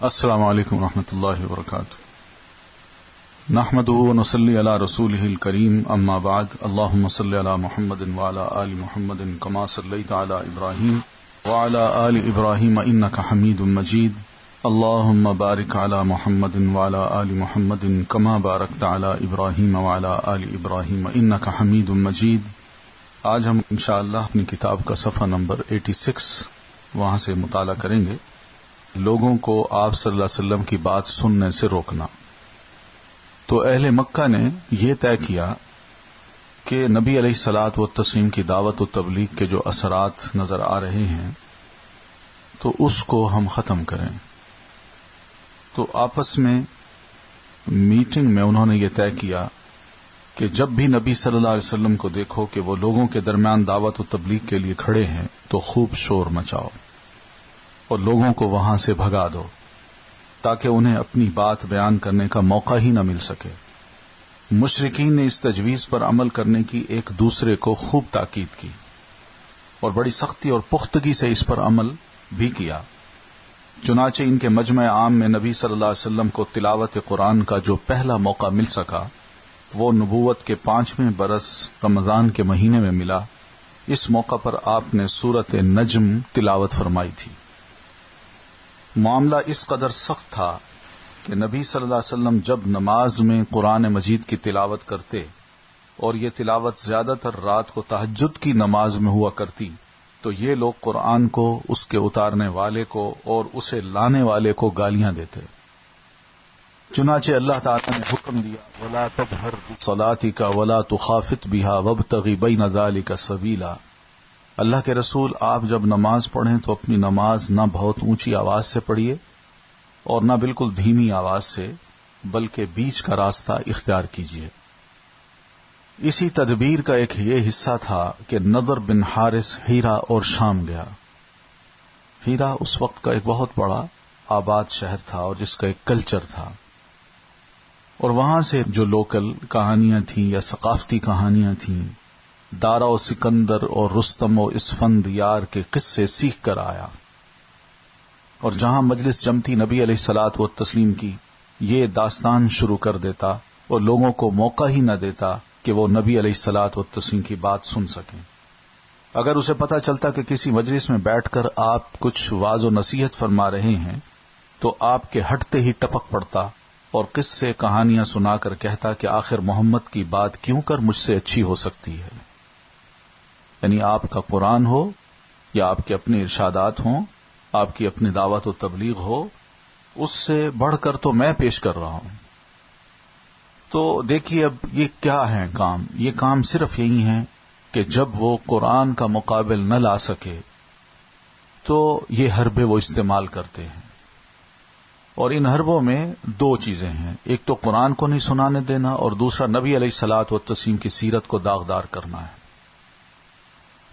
السلام علیکم ورحمۃ اللہ وبرکاتہ. نحمده ونصلي على رسوله الكريم اما بعد. اللهم صل على محمد وعلى آل محمد كما صليت على ابراهيم وعلى آل ابراهيم انك حميد مجيد. اللهم بارك على محمد وعلى آل محمد كما باركت على ابراهيم وعلى آل ابراهيم انك حميد مجيد. آج ہم انشاءاللہ اپنی کتاب کا صفحہ نمبر 86 وہاں سے مطالعہ کریں گے. لوگوں کو آپ صلی اللہ علیہ وسلم کی بات سننے سے روکنا. تو اہل مکہ نے یہ طے کیا کہ نبی علیہ الصلاۃ والتسلیم کی دعوت و تبلیغ کے جو اثرات نظر آ رہے ہیں تو اس کو ہم ختم کریں. تو آپس میں میٹنگ میں انہوں نے یہ طے کیا کہ جب بھی نبی صلی اللہ علیہ وسلم کو دیکھو کہ وہ لوگوں کے درمیان دعوت و تبلیغ کے لیے کھڑے ہیں تو خوب شور مچاؤ اور لوگوں کو وہاں سے بھگا دو تاکہ انہیں اپنی بات بیان کرنے کا موقع ہی نہ مل سکے. مشرکین نے اس تجویز پر عمل کرنے کی ایک دوسرے کو خوب تاکید کی اور بڑی سختی اور پختگی سے اس پر عمل بھی کیا. چنانچہ ان کے مجمع عام میں نبی صلی اللہ علیہ وسلم کو تلاوت قرآن کا جو پہلا موقع مل سکا وہ نبوت کے 5ویں برس رمضان کے مہینے میں ملا. اس موقع پر آپ نے سورۃ نجم تلاوت فرمائی تھی. معاملہ اس قدر سخت تھا کہ نبی صلی اللہ علیہ وسلم جب نماز میں قرآن مجید کی تلاوت کرتے اور یہ تلاوت زیادہ تر رات کو تہجد کی نماز میں ہوا کرتی تو یہ لوگ قرآن کو، اس کے اتارنے والے کو اور اسے لانے والے کو گالیاں دیتے. چنانچہ اللہ تعالی نے حکم دیا وَلَا تَجْهَرْ بِصَلَاتِكَ وَلَا تُخَافِتْ بِهَا وَابْتَغِ بَيْنَ ذَلِكَ سَبِيلًا. اللہ کے رسول آپ جب نماز پڑھیں تو اپنی نماز نہ بہت اونچی آواز سے پڑھیے اور نہ بالکل دھیمی آواز سے، بلکہ بیچ کا راستہ اختیار کیجیے. اسی تدبیر کا ایک یہ حصہ تھا کہ نضر بن حارث ہیرا اور شام گیا. ہیرا اس وقت کا ایک بہت بڑا آباد شہر تھا اور جس کا ایک کلچر تھا، اور وہاں سے جو لوکل کہانیاں تھیں یا ثقافتی کہانیاں تھیں، دارا و سکندر اور رستم و اسفند یار کے قصے سیکھ کر آیا. اور جہاں مجلس جمتی نبی علیہ الصلاۃ والتسلیم کی یہ داستان شروع کر دیتا اور لوگوں کو موقع ہی نہ دیتا کہ وہ نبی علیہ الصلاۃ والتسلیم کی بات سن سکیں. اگر اسے پتہ چلتا کہ کسی مجلس میں بیٹھ کر آپ کچھ واعظ و نصیحت فرما رہے ہیں تو آپ کے ہٹتے ہی ٹپک پڑتا اور قصے کہانیاں سنا کر کہتا کہ آخر محمد کی بات کیوں کر مجھ سے اچھی ہو سکتی ہے. یعنی آپ کا قرآن ہو یا آپ کے اپنے ارشادات ہوں، آپ کی اپنی دعوت و تبلیغ ہو، اس سے بڑھ کر تو میں پیش کر رہا ہوں. تو دیکھیے اب یہ کیا ہے کام، یہ کام صرف یہی ہے کہ جب وہ قرآن کا مقابل نہ لا سکے تو یہ حربے وہ استعمال کرتے ہیں. اور ان حربوں میں 2 چیزیں ہیں، ایک تو قرآن کو نہیں سنانے دینا اور دوسرا نبی علیہ الصلاۃ والتسلیم کی سیرت کو داغدار کرنا ہے.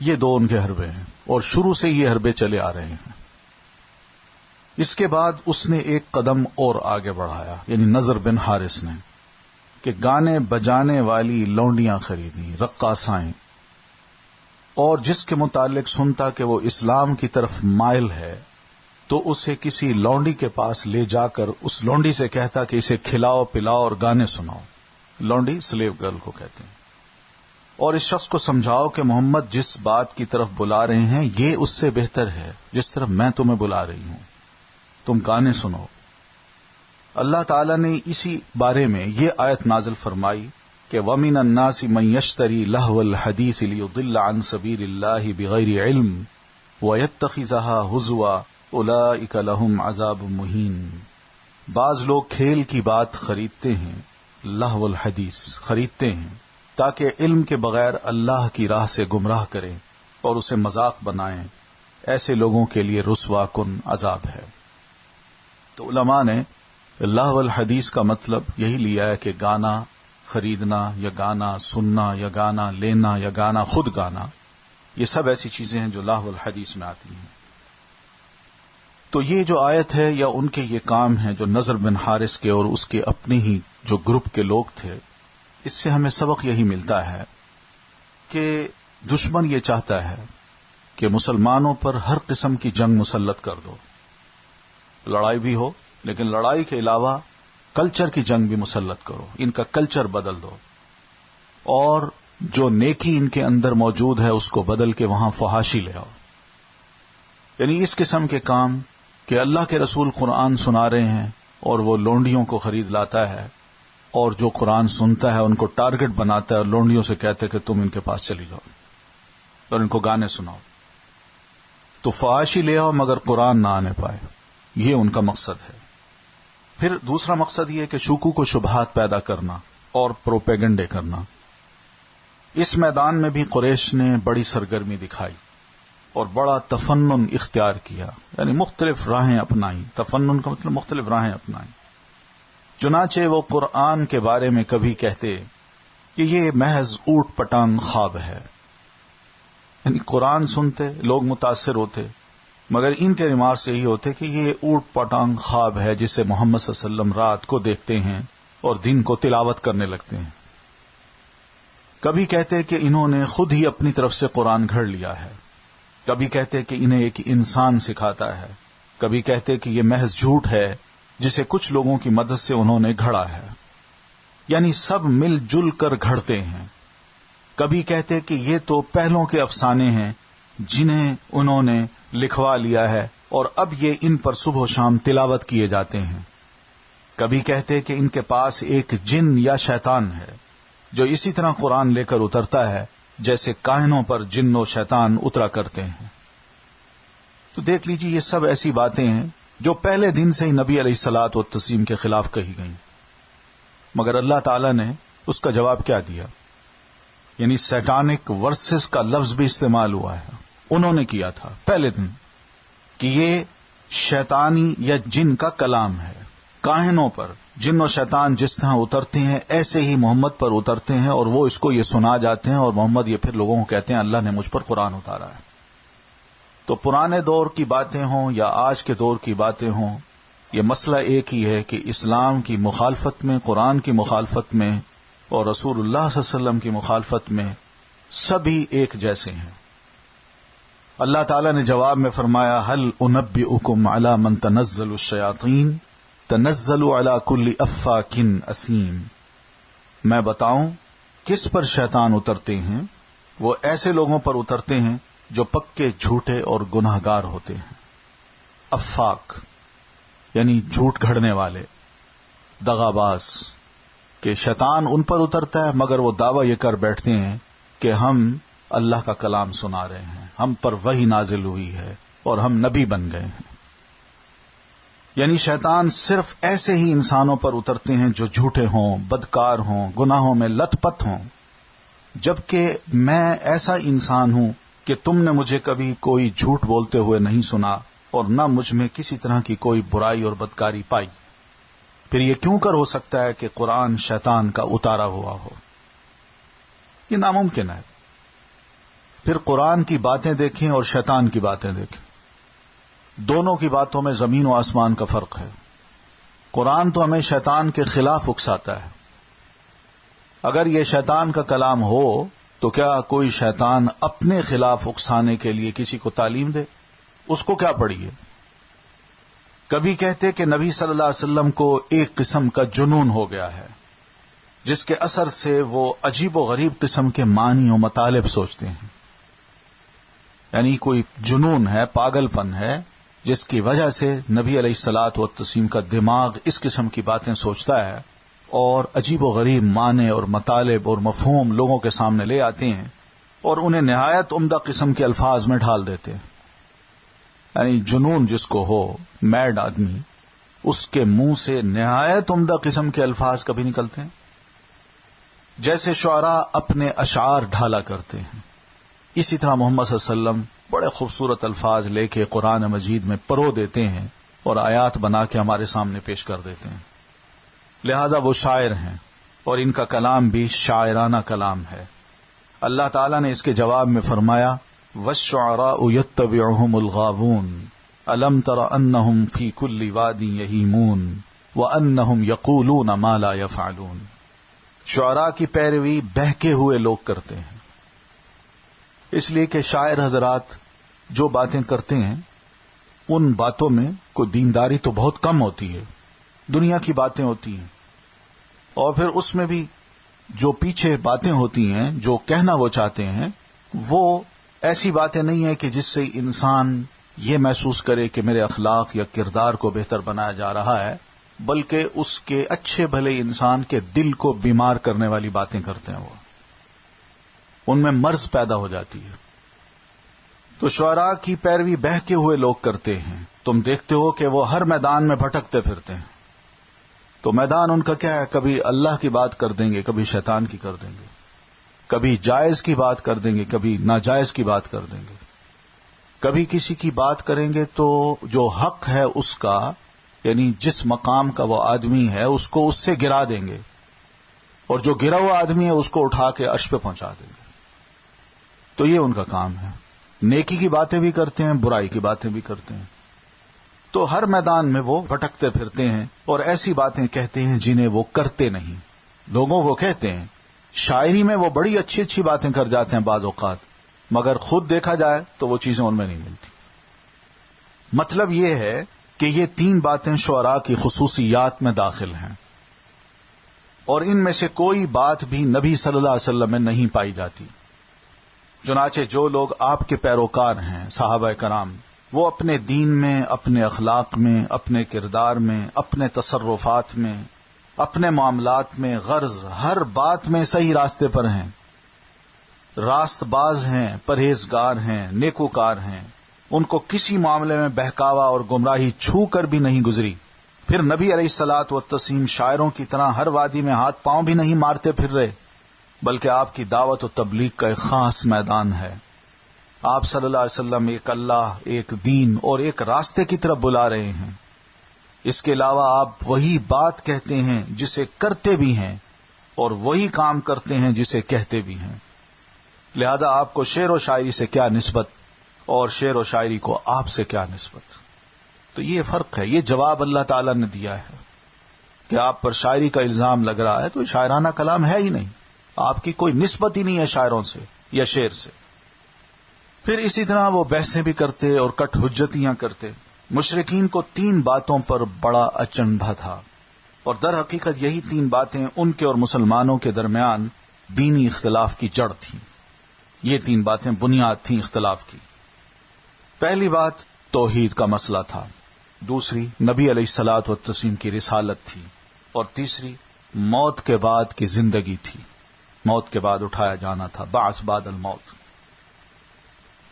یہ 2 ان کے حربے ہیں اور شروع سے یہ حربے چلے آ رہے ہیں. اس کے بعد اس نے ایک قدم اور آگے بڑھایا، یعنی نضر بن حارث نے، کہ گانے بجانے والی لونڈیاں خریدیں، رقاصائیں، اور جس کے متعلق سنتا کہ وہ اسلام کی طرف مائل ہے تو اسے کسی لونڈی کے پاس لے جا کر اس لونڈی سے کہتا کہ اسے کھلاؤ پلاؤ اور گانے سناؤ. لونڈی سلیو گرل کو کہتے ہیں. اور اس شخص کو سمجھاؤ کہ محمد جس بات کی طرف بلا رہے ہیں یہ اس سے بہتر ہے جس طرف میں تمہیں بلا رہی ہوں، تم گانے سنو. اللہ تعالی نے اسی بارے میں یہ آیت نازل فرمائی کہ وَمِنَ النَّاسِ مَن يَشْتَرِي لَهْوَ الْحَدِيثِ لِيُضِلَّ عَن سَبِيلِ اللَّهِ بِغَيْرِ عِلْمٍ وَيَتَّخِذَهَا هُزُوًا أُولَئِكَ لَهُمْ عَذَابٌ مُهِينٌ. بعض لوگ کھیل کی بات خریدتے ہیں، لہو الحدیث خریدتے ہیں تاکہ علم کے بغیر اللہ کی راہ سے گمراہ کریں اور اسے مذاق بنائیں. ایسے لوگوں کے لیے رسوا کن عذاب ہے. تو علماء نے لہو الحدیث کا مطلب یہی لیا ہے کہ گانا خریدنا یا گانا سننا یا گانا لینا یا گانا خود گانا، یہ سب ایسی چیزیں ہیں جو لہو الحدیث میں آتی ہیں. تو یہ جو آیت ہے یا ان کے یہ کام ہیں جو نضر بن حارث کے اور اس کے اپنے ہی جو گروپ کے لوگ تھے، اس سے ہمیں سبق یہی ملتا ہے کہ دشمن یہ چاہتا ہے کہ مسلمانوں پر ہر قسم کی جنگ مسلط کر دو، لڑائی بھی ہو لیکن لڑائی کے علاوہ کلچر کی جنگ بھی مسلط کرو، ان کا کلچر بدل دو، اور جو نیکی ان کے اندر موجود ہے اس کو بدل کے وہاں فحاشی لے آؤ. یعنی اس قسم کے کام کہ اللہ کے رسول قرآن سنا رہے ہیں اور وہ لونڈیوں کو خرید لاتا ہے، اور جو قرآن سنتا ہے ان کو ٹارگٹ بناتا ہے اور لونڈیوں سے کہتے ہیں کہ تم ان کے پاس چلی جاؤ اور ان کو گانے سناؤ. تو فحاشی لے آؤ مگر قرآن نہ آنے پائے، یہ ان کا مقصد ہے. پھر دوسرا مقصد یہ کہ شکوک و شبہات پیدا کرنا اور پروپیگنڈے کرنا. اس میدان میں بھی قریش نے بڑی سرگرمی دکھائی اور بڑا تفنن اختیار کیا، یعنی مختلف راہیں اپنائیں. تفنن کا مطلب مختلف راہیں اپنائیں. چنانچہ وہ قرآن کے بارے میں کبھی کہتے کہ یہ محض اوٹ پٹانگ خواب ہے، یعنی قرآن سنتے لوگ متاثر ہوتے، مگر ان کے ریمارکس یہی ہوتے کہ یہ اوٹ پٹانگ خواب ہے جسے محمد صلی اللہ علیہ وسلم رات کو دیکھتے ہیں اور دن کو تلاوت کرنے لگتے ہیں. کبھی کہتے کہ انہوں نے خود ہی اپنی طرف سے قرآن گھڑ لیا ہے، کبھی کہتے کہ انہیں ایک انسان سکھاتا ہے، کبھی کہتے کہ یہ محض جھوٹ ہے جسے کچھ لوگوں کی مدد سے انہوں نے گھڑا ہے. یعنی سب مل جل کر گھڑتے ہیں. کبھی کہتے کہ یہ تو پہلوں کے افسانے ہیں جنہیں انہوں نے لکھوا لیا ہے اور اب یہ ان پر صبح و شام تلاوت کیے جاتے ہیں. کبھی کہتے کہ ان کے پاس ایک جن یا شیطان ہے جو اسی طرح قرآن لے کر اترتا ہے جیسے کاہنوں پر جن و شیطان اترا کرتے ہیں. تو دیکھ لیجیے یہ سب ایسی باتیں ہیں جو پہلے دن سے ہی نبی علیہ الصلوۃ والتسلیم کے خلاف کہی گئیں، مگر اللہ تعالی نے اس کا جواب کیا دیا؟ یعنی سیٹانک ورسز کا لفظ بھی استعمال ہوا ہے. انہوں نے کیا تھا پہلے دن کہ یہ شیطانی یا جن کا کلام ہے. کاہنوں پر جن و شیطان جس طرح اترتے ہیں ایسے ہی محمد پر اترتے ہیں اور وہ اس کو یہ سنا جاتے ہیں، اور محمد یہ پھر لوگوں کو کہتے ہیں اللہ نے مجھ پر قرآن اتارا ہے. تو پرانے دور کی باتیں ہوں یا آج کے دور کی باتیں ہوں، یہ مسئلہ ایک ہی ہے کہ اسلام کی مخالفت میں، قرآن کی مخالفت میں اور رسول اللہ صلی اللہ علیہ وسلم کی مخالفت میں سبھی ایک جیسے ہیں. اللہ تعالیٰ نے جواب میں فرمایا هل انبئکم علی من تنزل الشیاطین تنزل علی کل افاک اثیم. میں بتاؤں کس پر شیطان اترتے ہیں؟ وہ ایسے لوگوں پر اترتے ہیں جو پکے جھوٹے اور گناہگار ہوتے ہیں. افاک یعنی جھوٹ گھڑنے والے، دغاباز. کہ شیطان ان پر اترتا ہے مگر وہ دعویٰ یہ کر بیٹھتے ہیں کہ ہم اللہ کا کلام سنا رہے ہیں، ہم پر وحی نازل ہوئی ہے اور ہم نبی بن گئے ہیں. یعنی شیطان صرف ایسے ہی انسانوں پر اترتے ہیں جو جھوٹے ہوں، بدکار ہوں، گناہوں میں لت پت ہوں. جبکہ میں ایسا انسان ہوں کہ تم نے مجھے کبھی کوئی جھوٹ بولتے ہوئے نہیں سنا اور نہ مجھ میں کسی طرح کی کوئی برائی اور بدکاری پائی. پھر یہ کیوں کر ہو سکتا ہے کہ قرآن شیطان کا اتارا ہوا ہو؟ یہ ناممکن ہے. پھر قرآن کی باتیں دیکھیں اور شیطان کی باتیں دیکھیں، دونوں کی باتوں میں زمین و آسمان کا فرق ہے. قرآن تو ہمیں شیطان کے خلاف اکساتا ہے. اگر یہ شیطان کا کلام ہو تو کیا کوئی شیطان اپنے خلاف اکسانے کے لیے کسی کو تعلیم دے؟ اس کو کیا پڑی ہے؟ کبھی کہتے کہ نبی صلی اللہ علیہ وسلم کو ایک قسم کا جنون ہو گیا ہے جس کے اثر سے وہ عجیب و غریب قسم کے معنی و مطالب سوچتے ہیں. یعنی کوئی جنون ہے، پاگل پن ہے، جس کی وجہ سے نبی علیہ الصلوۃ والتسلیم کا دماغ اس قسم کی باتیں سوچتا ہے اور عجیب و غریب معنی اور مطالب اور مفہوم لوگوں کے سامنے لے آتے ہیں اور انہیں نہایت عمدہ قسم کے الفاظ میں ڈھال دیتے ہیں. یعنی جنون جس کو ہو، میڈ آدمی، اس کے منہ سے نہایت عمدہ قسم کے الفاظ کبھی نکلتے ہیں. جیسے شعراء اپنے اشعار ڈھالا کرتے ہیں، اسی طرح محمد صلی اللہ علیہ وسلم بڑے خوبصورت الفاظ لے کے قرآن مجید میں پرو دیتے ہیں اور آیات بنا کے ہمارے سامنے پیش کر دیتے ہیں. لہذا وہ شاعر ہیں اور ان کا کلام بھی شاعرانہ کلام ہے. اللہ تعالیٰ نے اس کے جواب میں فرمایا وَالشُّعَرَاءُ يَتَّبِعُهُمُ الْغَاوُونَ أَلَمْ تَرَ أَنَّهُمْ فِي كُلِّ وَادٍ يَهِيمُونَ وَأَنَّهُمْ يَقُولُونَ مَا لَا يَفْعَلُونَ. شعراء کی پیروی بہکے ہوئے لوگ کرتے ہیں، اس لیے کہ شاعر حضرات جو باتیں کرتے ہیں ان باتوں میں کوئی دینداری تو بہت کم ہوتی ہے. دنیا کی باتیں ہوتی ہیں، اور پھر اس میں بھی جو پیچھے باتیں ہوتی ہیں، جو کہنا وہ چاہتے ہیں، وہ ایسی باتیں نہیں ہیں کہ جس سے انسان یہ محسوس کرے کہ میرے اخلاق یا کردار کو بہتر بنایا جا رہا ہے، بلکہ اس کے اچھے بھلے انسان کے دل کو بیمار کرنے والی باتیں کرتے ہیں، وہ ان میں مرض پیدا ہو جاتی ہے۔ تو شعراء کی پیروی بہکے ہوئے لوگ کرتے ہیں، تم دیکھتے ہو کہ وہ ہر میدان میں بھٹکتے پھرتے ہیں۔ تو میدان ان کا کیا ہے؟ کبھی اللہ کی بات کر دیں گے، کبھی شیطان کی کر دیں گے، کبھی جائز کی بات کر دیں گے، کبھی ناجائز کی بات کر دیں گے، کبھی کسی کی بات کریں گے تو جو حق ہے اس کا، یعنی جس مقام کا وہ آدمی ہے، اس کو اس سے گرا دیں گے، اور جو گرا ہوا آدمی ہے اس کو اٹھا کے عرش پہ پہنچا دیں گے۔ تو یہ ان کا کام ہے، نیکی کی باتیں بھی کرتے ہیں، برائی کی باتیں بھی کرتے ہیں۔ تو ہر میدان میں وہ بھٹکتے پھرتے ہیں اور ایسی باتیں کہتے ہیں جنہیں وہ کرتے نہیں، لوگوں کو کہتے ہیں۔ شاعری میں وہ بڑی اچھی اچھی باتیں کر جاتے ہیں بعض اوقات، مگر خود دیکھا جائے تو وہ چیزیں ان میں نہیں ملتی۔ مطلب یہ ہے کہ یہ تین باتیں شعراء کی خصوصیات میں داخل ہیں، اور ان میں سے کوئی بات بھی نبی صلی اللہ علیہ وسلم میں نہیں پائی جاتی۔ چنانچہ جو لوگ آپ کے پیروکار ہیں، صحابہ کرام، وہ اپنے دین میں، اپنے اخلاق میں، اپنے کردار میں، اپنے تصرفات میں، اپنے معاملات میں، غرض ہر بات میں صحیح راستے پر ہیں، راست باز ہیں، پرہیزگار ہیں، نیکوکار ہیں، ان کو کسی معاملے میں بہکاوا اور گمراہی چھو کر بھی نہیں گزری۔ پھر نبی علیہ الصلاۃ والتسلیم شاعروں کی طرح ہر وادی میں ہاتھ پاؤں بھی نہیں مارتے پھر رہے، بلکہ آپ کی دعوت و تبلیغ کا ایک خاص میدان ہے۔ آپ صلی اللہ علیہ وسلم ایک اللہ، ایک دین اور ایک راستے کی طرف بلا رہے ہیں۔ اس کے علاوہ آپ وہی بات کہتے ہیں جسے کرتے بھی ہیں، اور وہی کام کرتے ہیں جسے کہتے بھی ہیں۔ لہذا آپ کو شعر و شاعری سے کیا نسبت، اور شعر و شاعری کو آپ سے کیا نسبت؟ تو یہ فرق ہے، یہ جواب اللہ تعالیٰ نے دیا ہے کہ آپ پر شاعری کا الزام لگ رہا ہے تو شاعرانہ کلام ہے ہی نہیں، آپ کی کوئی نسبت ہی نہیں ہے شاعروں سے یا شعر سے۔ پھر اسی طرح وہ بحثیں بھی کرتے اور کٹ حجتیاں کرتے۔ مشرکین کو تین باتوں پر بڑا اچنبھا تھا، اور در حقیقت یہی تین باتیں ان کے اور مسلمانوں کے درمیان دینی اختلاف کی جڑ تھیں۔ یہ تین باتیں بنیاد تھیں اختلاف کی۔ پہلی بات توحید کا مسئلہ تھا، دوسری نبی علیہ الصلاۃ والتسلیم کی رسالت تھی، اور تیسری موت کے بعد کی زندگی تھی، موت کے بعد اٹھایا جانا تھا، بعث بعد الموت۔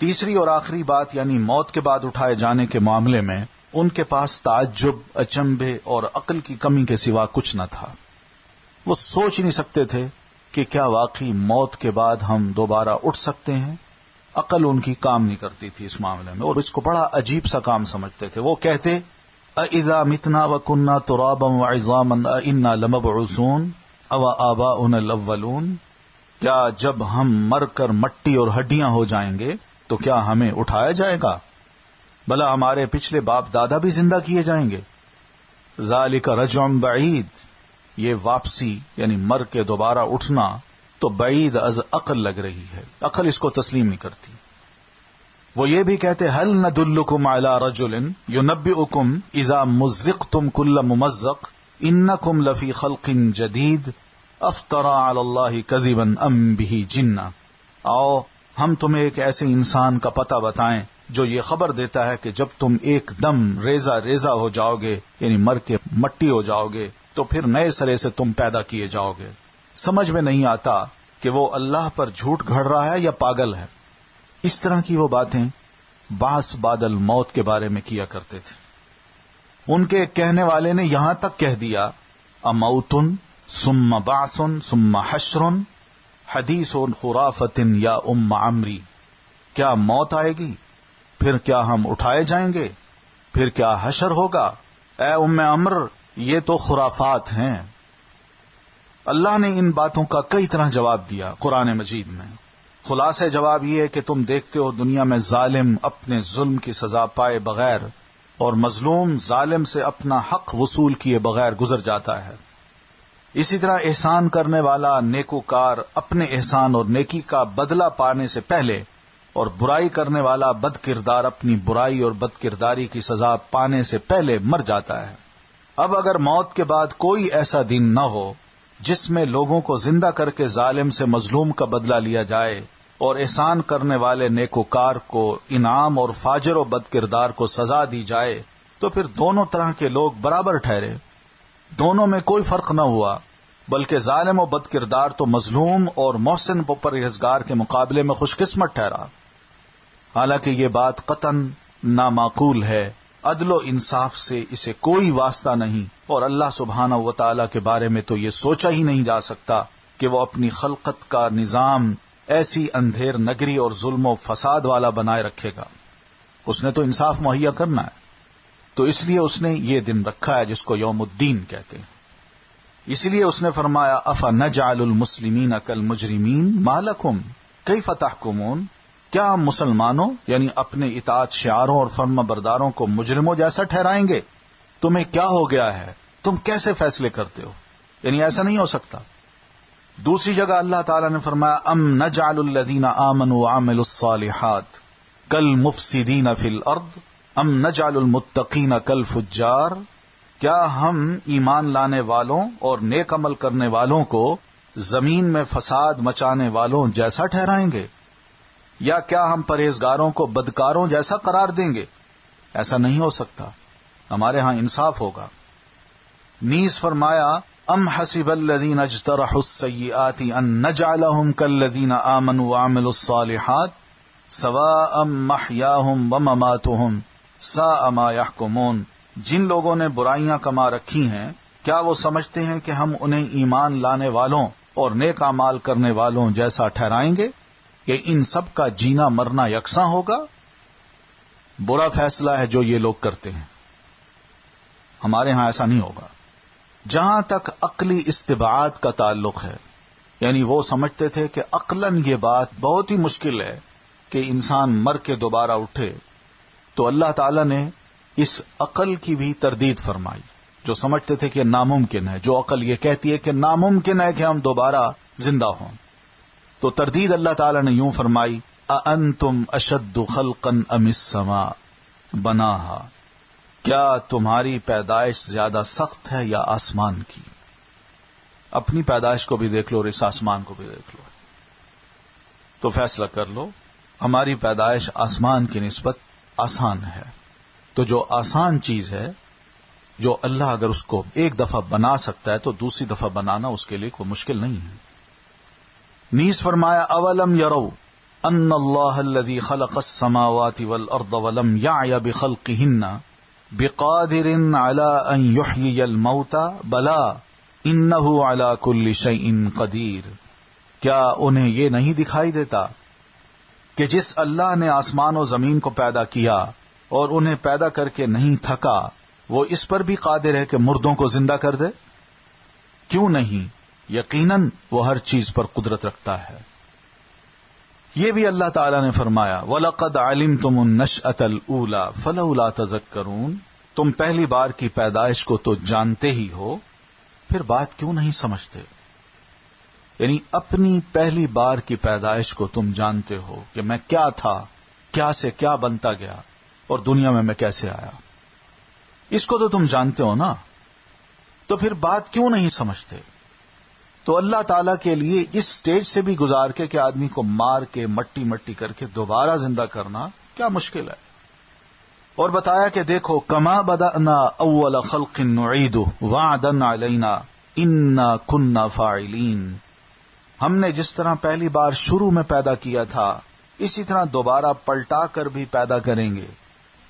تیسری اور آخری بات یعنی موت کے بعد اٹھائے جانے کے معاملے میں ان کے پاس تعجب، اچنبھے اور عقل کی کمی کے سوا کچھ نہ تھا۔ وہ سوچ نہیں سکتے تھے کہ کیا واقعی موت کے بعد ہم دوبارہ اٹھ سکتے ہیں۔ عقل ان کی کام نہیں کرتی تھی اس معاملے میں، اور اس کو بڑا عجیب سا کام سمجھتے تھے۔ وہ کہتے اَإِذَا مِتْنَا وَكُنَّا تُرَابًا وَعِظَامًا أَإِنَّا لَمَبْعُوثُونَ أَوْ آبَاؤُنَا الْأَوَّلُونَ، کیا جب ہم مر کر مٹی اور ہڈیاں ہو جائیں گے تو کیا ہمیں اٹھایا جائے گا؟ بھلا ہمارے پچھلے باپ دادا بھی زندہ کیے جائیں گے؟ ذَلِكَ رَجْعٌ بَعِيدٌ، یہ واپسی یعنی مر کے دوبارہ اٹھنا تو بعید از عقل لگ رہی ہے، عقل اس کو تسلیم نہیں کرتی۔ وہ یہ بھی کہتے هل ندلکم علی رجل ینبئکم اذا مزقتم کل ممزق انکم لفی خلق جدید افترى علی اللہ کذبا ام به جنہ، آؤ ہم تمہیں ایک ایسے انسان کا پتہ بتائیں جو یہ خبر دیتا ہے کہ جب تم ایک دم ریزہ ریزہ ہو جاؤ گے، یعنی مر کے مٹی ہو جاؤ گے، تو پھر نئے سرے سے تم پیدا کیے جاؤ گے۔ سمجھ میں نہیں آتا کہ وہ اللہ پر جھوٹ گھڑ رہا ہے یا پاگل ہے۔ اس طرح کی وہ باتیں بعث بعد الموت کے بارے میں کیا کرتے تھے۔ ان کے کہنے والے نے یہاں تک کہہ دیا اموتن ثم بعث ثم حشر حدیث خرافت یا ام عمری، کیا موت آئے گی، پھر کیا ہم اٹھائے جائیں گے، پھر کیا حشر ہوگا؟ اے ام عمر، یہ تو خرافات ہیں۔ اللہ نے ان باتوں کا کئی طرح جواب دیا قرآن مجید میں۔ خلاصہ جواب یہ ہے کہ تم دیکھتے ہو دنیا میں ظالم اپنے ظلم کی سزا پائے بغیر اور مظلوم ظالم سے اپنا حق وصول کیے بغیر گزر جاتا ہے۔ اسی طرح احسان کرنے والا نیکوکار اپنے احسان اور نیکی کا بدلہ پانے سے پہلے، اور برائی کرنے والا بد کردار اپنی برائی اور بد کرداری کی سزا پانے سے پہلے مر جاتا ہے۔ اب اگر موت کے بعد کوئی ایسا دن نہ ہو جس میں لوگوں کو زندہ کر کے ظالم سے مظلوم کا بدلہ لیا جائے اور احسان کرنے والے نیکوکار کو انعام اور فاجر و بد کردار کو سزا دی جائے، تو پھر دونوں طرح کے لوگ برابر ٹھہرے، دونوں میں کوئی فرق نہ ہوا، بلکہ ظالم و بد کردار تو مظلوم اور محسن پرہیزگار کے مقابلے میں خوش قسمت ٹھہرا۔ حالانکہ یہ بات قطعاً نامعقول ہے، عدل و انصاف سے اسے کوئی واسطہ نہیں، اور اللہ سبحانہ و تعالی کے بارے میں تو یہ سوچا ہی نہیں جا سکتا کہ وہ اپنی خلقت کا نظام ایسی اندھیر نگری اور ظلم و فساد والا بنائے رکھے گا۔ اس نے تو انصاف مہیا کرنا ہے، تو اس لیے اس نے یہ دن رکھا ہے جس کو یوم الدین کہتے ہیں۔ اسی لیے اس نے فرمایا افنجعل المسلمین کالمجرمین ما لکم کیف تحکمون، کیا ہم مسلمانوں یعنی اپنے اطاعت شعاروں اور فرما برداروں کو مجرموں جیسا ٹھہرائیں گے؟ تمہیں کیا ہو گیا ہے؟ تم کیسے فیصلے کرتے ہو؟ یعنی ایسا نہیں ہو سکتا۔ دوسری جگہ اللہ تعالیٰ نے فرمایا ام نجعل الذین آمنوا وعملوا الصالحات کالمفسدین فی الارض ام نجعل المتقین کالفجار، کیا ہم ایمان لانے والوں اور نیک عمل کرنے والوں کو زمین میں فساد مچانے والوں جیسا ٹھہرائیں گے، یا کیا ہم پرہیزگاروں کو بدکاروں جیسا قرار دیں گے؟ ایسا نہیں ہو سکتا، ہمارے ہاں انصاف ہوگا۔ نیز فرمایا ام حسب الذین اجترحوا السیئات ان نجعلہم کالذین آمنوا وعملوا الصالحات سواء محیاہم ومماتہم ساء ما یحکمون، جن لوگوں نے برائیاں کما رکھی ہیں کیا وہ سمجھتے ہیں کہ ہم انہیں ایمان لانے والوں اور نیک اعمال کرنے والوں جیسا ٹھہرائیں گے کہ ان سب کا جینا مرنا یکساں ہوگا؟ برا فیصلہ ہے جو یہ لوگ کرتے ہیں، ہمارے ہاں ایسا نہیں ہوگا۔ جہاں تک عقلی استبعاد کا تعلق ہے، یعنی وہ سمجھتے تھے کہ عقلاً یہ بات بہت ہی مشکل ہے کہ انسان مر کے دوبارہ اٹھے، تو اللہ تعالی نے اس عقل کی بھی تردید فرمائی۔ جو سمجھتے تھے کہ ناممکن ہے، جو عقل یہ کہتی ہے کہ ناممکن ہے کہ ہم دوبارہ زندہ ہوں، تو تردید اللہ تعالی نے یوں فرمائی اَأَنْتُمْ أَشَدُّ خَلْقًا أَمِ السَّمَاءُ بَنَاهَا، کیا تمہاری پیدائش زیادہ سخت ہے یا آسمان کی؟ اپنی پیدائش کو بھی دیکھ لو اور اس آسمان کو بھی دیکھ لو، تو فیصلہ کر لو۔ ہماری پیدائش آسمان کی نسبت آسان ہے، تو جو آسان چیز ہے، جو اللہ اگر اس کو ایک دفعہ بنا سکتا ہے تو دوسری دفعہ بنانا اس کے لیے کوئی مشکل نہیں ہے۔ نیز فرمایا اولم یروا ان اللہ الذی خلق السماوات والارض ولم یعی بخلقہن بقادر علی ان یحیی الموتى بلا انہ علی کل شیء قدیر، کیا انہیں یہ نہیں دکھائی دیتا کہ جس اللہ نے آسمان و زمین کو پیدا کیا اور انہیں پیدا کر کے نہیں تھکا، وہ اس پر بھی قادر ہے کہ مردوں کو زندہ کر دے؟ کیوں نہیں، یقیناً وہ ہر چیز پر قدرت رکھتا ہے۔ یہ بھی اللہ تعالی نے فرمایا وَلَقَدْ عَلِمْتُمُ النَّشْأَةَ الْأُولَى فَلَوْلَا تَذَكَّرُونَ، تم پہلی بار کی پیدائش کو تو جانتے ہی ہو، پھر بات کیوں نہیں سمجھتے؟ یعنی اپنی پہلی بار کی پیدائش کو تم جانتے ہو کہ میں کیا تھا، کیا سے کیا بنتا گیا اور دنیا میں کیسے آیا، اس کو تو تم جانتے ہو نا، تو پھر بات کیوں نہیں سمجھتے؟ تو اللہ تعالیٰ کے لیے اس سٹیج سے بھی گزار کے کہ آدمی کو مار کے مٹی مٹی کر کے دوبارہ زندہ کرنا کیا مشکل ہے؟ اور بتایا کہ دیکھو کما بدأنا اول خلق نعیدہ وعدا علینا انا کنا فاعلین، ہم نے جس طرح پہلی بار شروع میں پیدا کیا تھا اسی طرح دوبارہ پلٹا کر بھی پیدا کریں گے،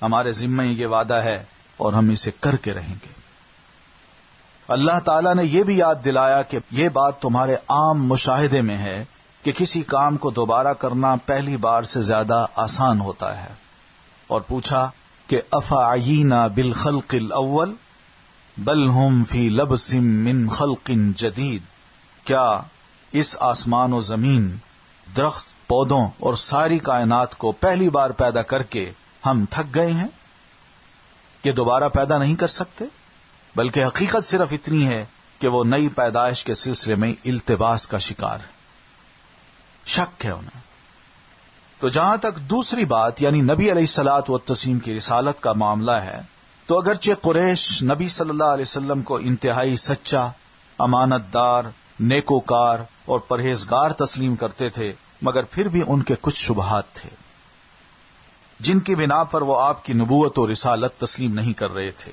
ہمارے ذمہ یہ وعدہ ہے اور ہم اسے کر کے رہیں گے۔ اللہ تعالیٰ نے یہ بھی یاد دلایا کہ یہ بات تمہارے عام مشاہدے میں ہے کہ کسی کام کو دوبارہ کرنا پہلی بار سے زیادہ آسان ہوتا ہے، اور پوچھا کہ افعینا بالخلق الاول بل ہم فی لبس من خلق جدید، کیا اس آسمان و زمین، درخت، پودوں اور ساری کائنات کو پہلی بار پیدا کر کے ہم تھک گئے ہیں کہ دوبارہ پیدا نہیں کر سکتے؟ بلکہ حقیقت صرف اتنی ہے کہ وہ نئی پیدائش کے سلسلے میں التباس کا شکار ہے، شک ہے انہیں۔ تو جہاں تک دوسری بات یعنی نبی علیہ الصلوۃ والتسلیم کی رسالت کا معاملہ ہے، تو اگرچہ قریش نبی صلی اللہ علیہ وسلم کو انتہائی سچا، امانت دار، نیکوکار اور پرہیزگار تسلیم کرتے تھے، مگر پھر بھی ان کے کچھ شبہات تھے جن کی بنا پر وہ آپ کی نبوت و رسالت تسلیم نہیں کر رہے تھے۔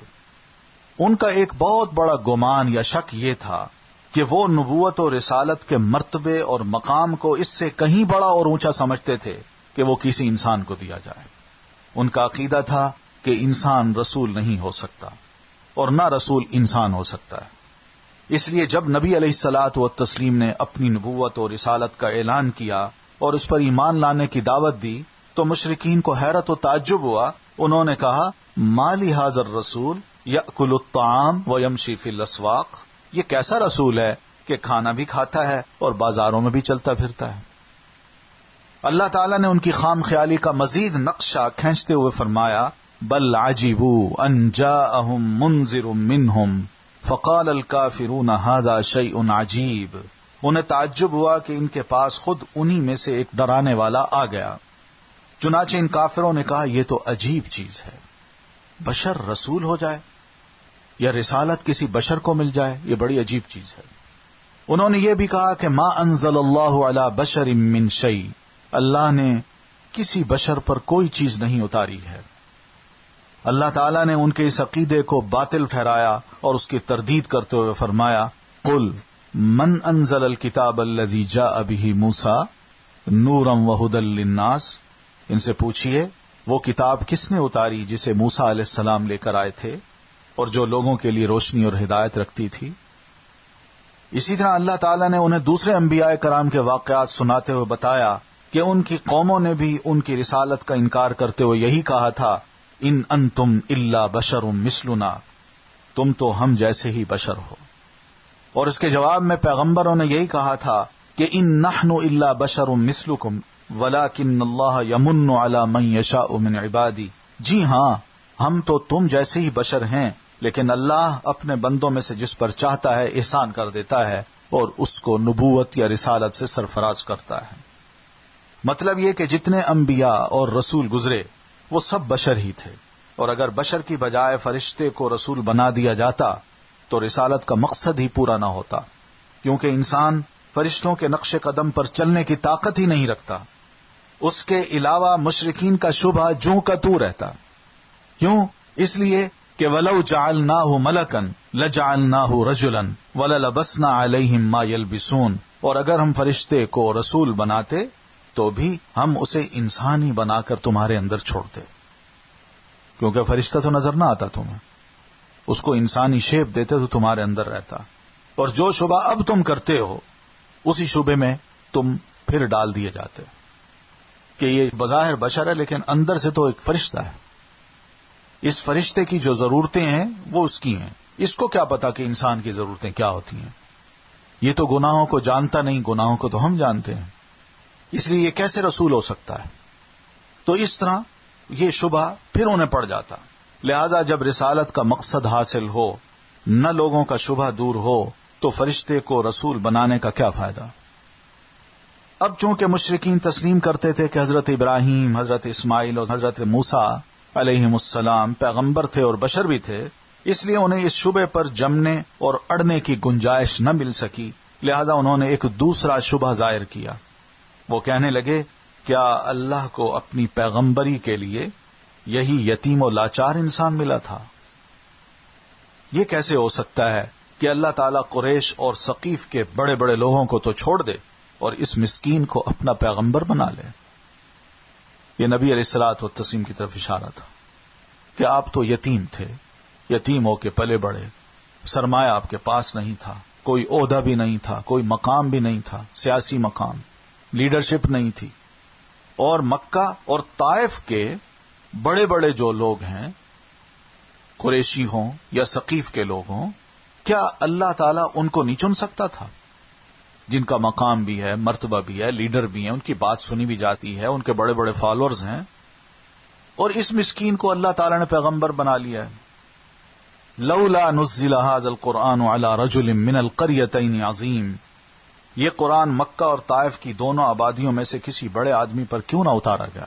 ان کا ایک بہت بڑا گمان یا شک یہ تھا کہ وہ نبوت و رسالت کے مرتبے اور مقام کو اس سے کہیں بڑا اور اونچا سمجھتے تھے کہ وہ کسی انسان کو دیا جائے۔ ان کا عقیدہ تھا کہ انسان رسول نہیں ہو سکتا اور نہ رسول انسان ہو سکتا ہے۔ اس لیے جب نبی علیہ الصلاۃ والتسلیم نے اپنی نبوت اور رسالت کا اعلان کیا اور اس پر ایمان لانے کی دعوت دی تو مشرکین کو حیرت و تعجب ہوا۔ انہوں نے کہا، ما لہذا الرسول یأکل الطعام ویمشی فی الاسواق، یہ کیسا رسول ہے کہ کھانا بھی کھاتا ہے اور بازاروں میں بھی چلتا پھرتا ہے۔ اللہ تعالیٰ نے ان کی خام خیالی کا مزید نقشہ کھینچتے ہوئے فرمایا، بل عجبوا ان جاءہم منذر منہم فقال الکافرون ھذا شیء عجیب، انہیں تعجب ہوا کہ ان کے پاس خود انہی میں سے ایک ڈرانے والا آ گیا، چنانچہ ان کافروں نے کہا یہ تو عجیب چیز ہے، بشر رسول ہو جائے یا رسالت کسی بشر کو مل جائے، یہ بڑی عجیب چیز ہے۔ انہوں نے یہ بھی کہا کہ ما انزل اللہ علی بشر من شیء، اللہ نے کسی بشر پر کوئی چیز نہیں اتاری ہے۔ اللہ تعالیٰ نے ان کے اس عقیدے کو باطل ٹھہرایا اور اس کی تردید کرتے ہوئے فرمایا، قل من انزل الکتاب الذی جاء به موسیٰ نورا وہدی للناس، ان سے پوچھئے وہ کتاب کس نے اتاری جسے موسیٰ علیہ السلام لے کر آئے تھے اور جو لوگوں کے لیے روشنی اور ہدایت رکھتی تھی۔ اسی طرح اللہ تعالیٰ نے انہیں دوسرے انبیاء کرام کے واقعات سناتے ہوئے بتایا کہ ان کی قوموں نے بھی ان کی رسالت کا انکار کرتے ہوئے یہی کہا تھا، ان انتم الا بشر مثلنا، تم تو ہم جیسے ہی بشر ہو۔ اور اس کے جواب میں پیغمبروں نے یہی کہا تھا کہ ان نحن الا بشر مثلکم ولکن اللہ یمن علی من یشاء من عبادی، جی ہاں ہم تو تم جیسے ہی بشر ہیں، لیکن اللہ اپنے بندوں میں سے جس پر چاہتا ہے احسان کر دیتا ہے اور اس کو نبوت یا رسالت سے سرفراز کرتا ہے۔ مطلب یہ کہ جتنے انبیاء اور رسول گزرے وہ سب بشر ہی تھے، اور اگر بشر کی بجائے فرشتے کو رسول بنا دیا جاتا تو رسالت کا مقصد ہی پورا نہ ہوتا، کیونکہ انسان فرشتوں کے نقش قدم پر چلنے کی طاقت ہی نہیں رکھتا۔ اس کے علاوہ مشرکین کا شبہ جوں کا تو رہتا۔ کیوں؟ اس لیے کہ وَلَوْ جَعَلْنَاهُ مَلَكًا لَجَعَلْنَاهُ رَجُلًا وَلَلَبَسْنَا عَلَيْهِمْ مَا يَلْبِسُونَ، اور اگر ہم فرشتے کو رسول بناتے تو بھی ہم اسے انسانی بنا کر تمہارے اندر چھوڑتے، کیونکہ فرشتہ تو نظر نہ آتا تمہیں، اس کو انسانی شیپ دیتے تو تمہارے اندر رہتا۔ اور جو شبہ اب تم کرتے ہو اسی شبے میں تم پھر ڈال دیے جاتے کہ یہ بظاہر بشر ہے لیکن اندر سے تو ایک فرشتہ ہے، اس فرشتے کی جو ضرورتیں ہیں وہ اس کی ہیں، اس کو کیا پتا کہ انسان کی ضرورتیں کیا ہوتی ہیں، یہ تو گناہوں کو جانتا نہیں، گناہوں کو تو ہم جانتے ہیں، اس لیے یہ کیسے رسول ہو سکتا ہے؟ تو اس طرح یہ شبہ پھر انہیں پڑ جاتا۔ لہذا جب رسالت کا مقصد حاصل ہو، نہ لوگوں کا شبہ دور ہو، تو فرشتے کو رسول بنانے کا کیا فائدہ؟ اب چونکہ مشرکین تسلیم کرتے تھے کہ حضرت ابراہیم، حضرت اسماعیل اور حضرت موسیٰ علیہم السلام پیغمبر تھے اور بشر بھی تھے، اس لیے انہیں اس شبے پر جمنے اور اڑنے کی گنجائش نہ مل سکی، لہذا انہوں نے ایک دوسرا شبہ ظاہر کیا۔ وہ کہنے لگے، کیا اللہ کو اپنی پیغمبری کے لیے یہی یتیم و لاچار انسان ملا تھا؟ یہ کیسے ہو سکتا ہے کہ اللہ تعالیٰ قریش اور ثقیف کے بڑے بڑے لوگوں کو تو چھوڑ دے اور اس مسکین کو اپنا پیغمبر بنا لے؟ یہ نبی علیہ الصلوۃ والتسلیم کی طرف اشارہ تھا کہ آپ تو یتیم تھے، یتیم ہو کے پلے بڑے، سرمایہ آپ کے پاس نہیں تھا، کوئی عہدہ بھی نہیں تھا، کوئی مقام بھی نہیں تھا، سیاسی مقام، لیڈرشپ نہیں تھی، اور مکہ اور طائف کے بڑے بڑے جو لوگ ہیں، قریشی ہوں یا ثقیف کے لوگ ہوں، کیا اللہ تعالیٰ ان کو نہیں چن سکتا تھا؟ جن کا مقام بھی ہے، مرتبہ بھی ہے، لیڈر بھی ہیں، ان کی بات سنی بھی جاتی ہے، ان کے بڑے بڑے فالوورز ہیں، اور اس مسکین کو اللہ تعالیٰ نے پیغمبر بنا لیا ہے۔ لولا نزل هذا القرآن على رجل من القريتين عظیم، یہ قرآن مکہ اور طائف کی دونوں آبادیوں میں سے کسی بڑے آدمی پر کیوں نہ اتارا گیا؟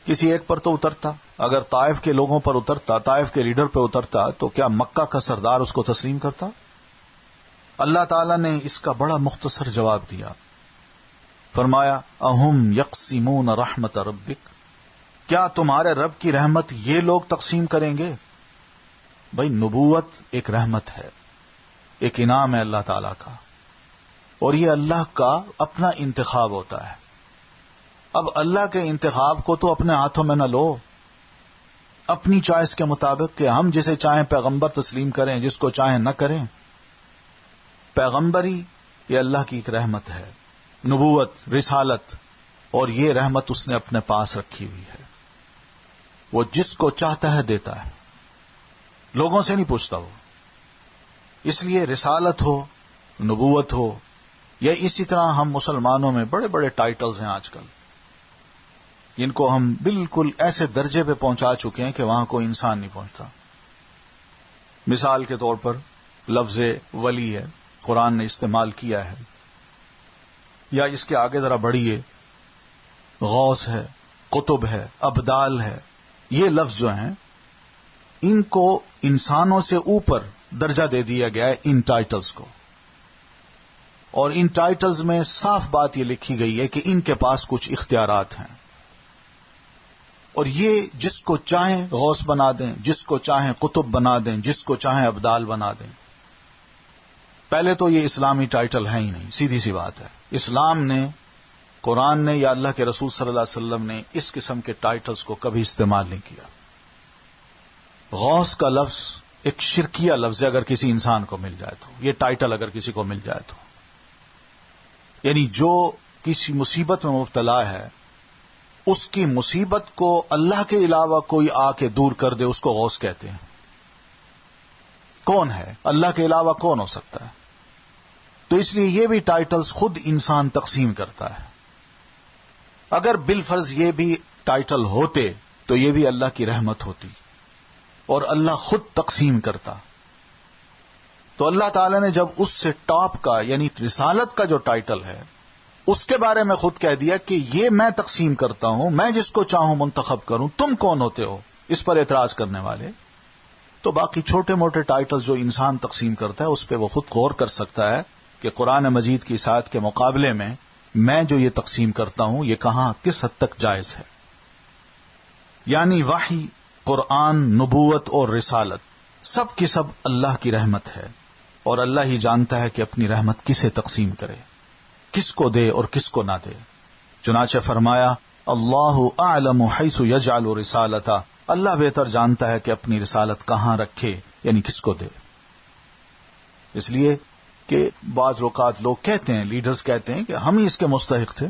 کسی ایک پر تو اترتا. اگر طائف کے لوگوں پر اترتا، طائف کے لیڈر پہ اترتا، تو کیا مکہ کا سردار اس کو تسلیم کرتا؟ اللہ تعالیٰ نے اس کا بڑا مختصر جواب دیا. فرمایا اہم یقسمون رحمت ربک، کیا تمہارے رب کی رحمت یہ لوگ تقسیم کریں گے؟ بھائی نبوت ایک رحمت ہے، ایک انعام ہے اللہ تعالیٰ کا، اور یہ اللہ کا اپنا انتخاب ہوتا ہے. اب اللہ کے انتخاب کو تو اپنے ہاتھوں میں نہ لو، اپنی چوائس کے مطابق کہ ہم جسے چاہیں پیغمبر تسلیم کریں، جس کو چاہیں نہ کریں. پیغمبری یہ اللہ کی ایک رحمت ہے، نبوت، رسالت، اور یہ رحمت اس نے اپنے پاس رکھی ہوئی ہے. وہ جس کو چاہتا ہے دیتا ہے، لوگوں سے نہیں پوچھتا وہ. اس لیے رسالت ہو، نبوت ہو، یا اسی طرح ہم مسلمانوں میں بڑے بڑے ٹائٹلز ہیں آج کل، جن کو ہم بالکل ایسے درجے پہ پہنچا چکے ہیں کہ وہاں کوئی انسان نہیں پہنچتا. مثال کے طور پر لفظ ولی ہے، قرآن نے استعمال کیا ہے، یا اس کے آگے ذرا بڑھیے، غوث ہے، قطب ہے، ابدال ہے. یہ لفظ جو ہیں ان کو انسانوں سے اوپر درجہ دے دیا گیا ہے ان ٹائٹلز کو، اور ان ٹائٹلز میں صاف بات یہ لکھی گئی ہے کہ ان کے پاس کچھ اختیارات ہیں، اور یہ جس کو چاہیں غوث بنا دیں، جس کو چاہیں قطب بنا دیں، جس کو چاہیں ابدال بنا دیں. پہلے تو یہ اسلامی ٹائٹل ہے ہی نہیں، سیدھی سی بات ہے. اسلام نے، قرآن نے یا اللہ کے رسول صلی اللہ علیہ وسلم نے اس قسم کے ٹائٹلز کو کبھی استعمال نہیں کیا. غوث کا لفظ ایک شرکیہ لفظ ہے اگر کسی انسان کو مل جائے تو، یہ ٹائٹل اگر کسی کو مل جائے تو، یعنی جو کسی مصیبت میں مبتلا ہے اس کی مصیبت کو اللہ کے علاوہ کوئی آ کے دور کر دے، اس کو غوث کہتے ہیں. کون ہے؟ اللہ کے علاوہ کون ہو سکتا ہے؟ تو اس لیے یہ بھی ٹائٹلز خود انسان تقسیم کرتا ہے. اگر بالفرض یہ بھی ٹائٹل ہوتے تو یہ بھی اللہ کی رحمت ہوتی اور اللہ خود تقسیم کرتا. تو اللہ تعالی نے جب اس سے ٹاپ کا یعنی رسالت کا جو ٹائٹل ہے اس کے بارے میں خود کہہ دیا کہ یہ میں تقسیم کرتا ہوں، میں جس کو چاہوں منتخب کروں، تم کون ہوتے ہو اس پر اعتراض کرنے والے؟ تو باقی چھوٹے موٹے ٹائٹل جو انسان تقسیم کرتا ہے اس پہ وہ خود غور کر سکتا ہے کہ قرآن مجید کی اشاعت کے مقابلے میں جو یہ تقسیم کرتا ہوں یہ کہاں کس حد تک جائز ہے. یعنی وحی، قرآن، نبوت اور رسالت سب کی سب اللہ کی رحمت ہے، اور اللہ ہی جانتا ہے کہ اپنی رحمت کسے تقسیم کرے، کس کو دے اور کس کو نہ دے. چنانچہ فرمایا اللہ اعلم حیث یجعل رسالتہ، اللہ بہتر جانتا ہے کہ اپنی رسالت کہاں رکھے، یعنی کس کو دے. اس لیے کہ بعض اوقات لوگ کہتے ہیں، لیڈرز کہتے ہیں کہ ہم ہی اس کے مستحق تھے،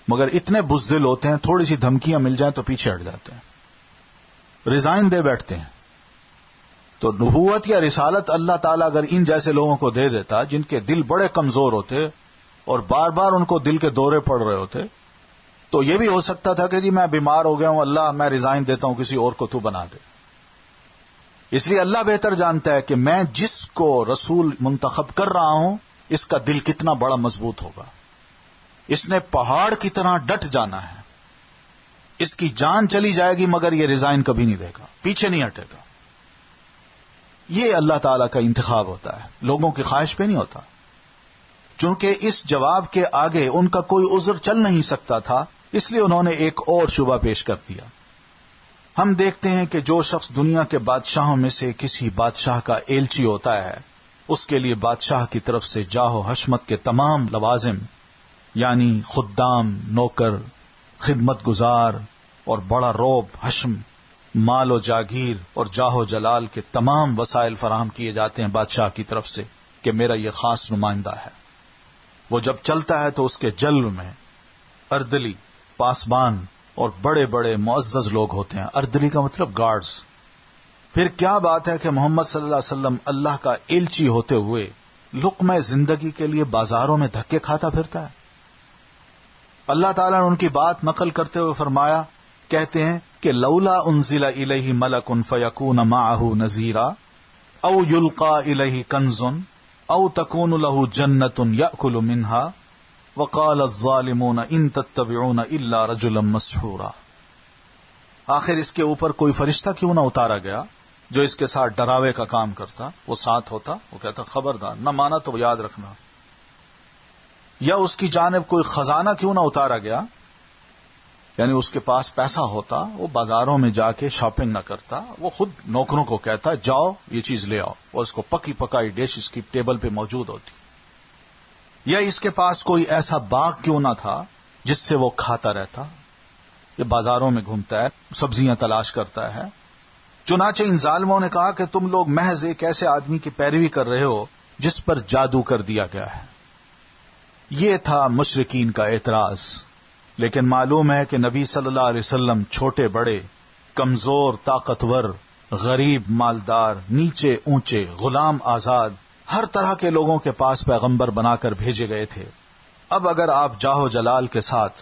مگر اتنے بزدل ہوتے ہیں تھوڑی سی دھمکیاں مل جائیں تو پیچھے ہٹ جاتے ہیں، ریزائن دے بیٹھتے ہیں. تو نبوت یا رسالت اللہ تعالیٰ اگر ان جیسے لوگوں کو دے دیتا جن کے دل بڑے کمزور ہوتے اور بار بار ان کو دل کے دورے پڑ رہے ہوتے، تو یہ بھی ہو سکتا تھا کہ جی میں بیمار ہو گیا ہوں، اللہ میں ریزائن دیتا ہوں، کسی اور کو تو بنا دے. اس لیے اللہ بہتر جانتا ہے کہ میں جس کو رسول منتخب کر رہا ہوں اس کا دل کتنا بڑا مضبوط ہوگا. اس نے پہاڑ کی طرح ڈٹ جانا ہے، اس کی جان چلی جائے گی مگر یہ ریزائن کبھی نہیں دے گا، پیچھے نہیں ہٹے گا. یہ اللہ تعالیٰ کا انتخاب ہوتا ہے، لوگوں کی خواہش پہ نہیں ہوتا. چونکہ اس جواب کے آگے ان کا کوئی عذر چل نہیں سکتا تھا، اس لیے انہوں نے ایک اور شبہ پیش کر دیا. ہم دیکھتے ہیں کہ جو شخص دنیا کے بادشاہوں میں سے کسی بادشاہ کا ایلچی ہوتا ہے اس کے لیے بادشاہ کی طرف سے جاہ و حشمت کے تمام لوازم یعنی خدام، نوکر، خدمت گزار اور بڑا روب، حشم، مال و جاگیر اور جاہ و جلال کے تمام وسائل فراہم کیے جاتے ہیں بادشاہ کی طرف سے کہ میرا یہ خاص نمائندہ ہے. وہ جب چلتا ہے تو اس کے جلو میں اردلی، پاسبان اور بڑے بڑے معزز لوگ ہوتے ہیں. اردلی کا مطلب گارڈز. پھر کیا بات ہے کہ محمد صلی اللہ علیہ وسلم اللہ کا ایلچی ہوتے ہوئے لقمہ زندگی کے لیے بازاروں میں دھکے کھاتا پھرتا ہے. اللہ تعالیٰ نے ان کی بات نقل کرتے ہوئے فرمایا، کہتے ہیں کہ لولا انزل الیہ ملک فیکون معہ نذیرا او یلقا الیہ کنز او تکون لہ جنت یأکل منہا وقال الظالمون ان تتبعون الا رجلا مسحورا. آخر اس کے اوپر کوئی فرشتہ کیوں نہ اتارا گیا جو اس کے ساتھ ڈراوے کا کام کرتا، وہ ساتھ ہوتا، وہ کہتا خبردار، نہ مانا تو یاد رکھنا. یا اس کی جانب کوئی خزانہ کیوں نہ اتارا گیا، یعنی اس کے پاس پیسہ ہوتا، وہ بازاروں میں جا کے شاپنگ نہ کرتا، وہ خود نوکروں کو کہتا جاؤ یہ چیز لے آؤ، اور اس کو پکی پکائی ڈش اس کی ٹیبل پہ موجود ہوتی. یا اس کے پاس کوئی ایسا باغ کیوں نہ تھا جس سے وہ کھاتا رہتا. یہ بازاروں میں گھومتا ہے، سبزیاں تلاش کرتا ہے. چنانچہ ان ظالموں نے کہا کہ تم لوگ محض ایک ایسے آدمی کی پیروی کر رہے ہو جس پر جادو کر دیا گیا ہے. یہ تھا مشرکین کا اعتراض. لیکن معلوم ہے کہ نبی صلی اللہ علیہ وسلم چھوٹے بڑے، کمزور طاقتور، غریب مالدار، نیچے اونچے، غلام آزاد، ہر طرح کے لوگوں کے پاس پیغمبر بنا کر بھیجے گئے تھے. اب اگر آپ جاہو جلال کے ساتھ،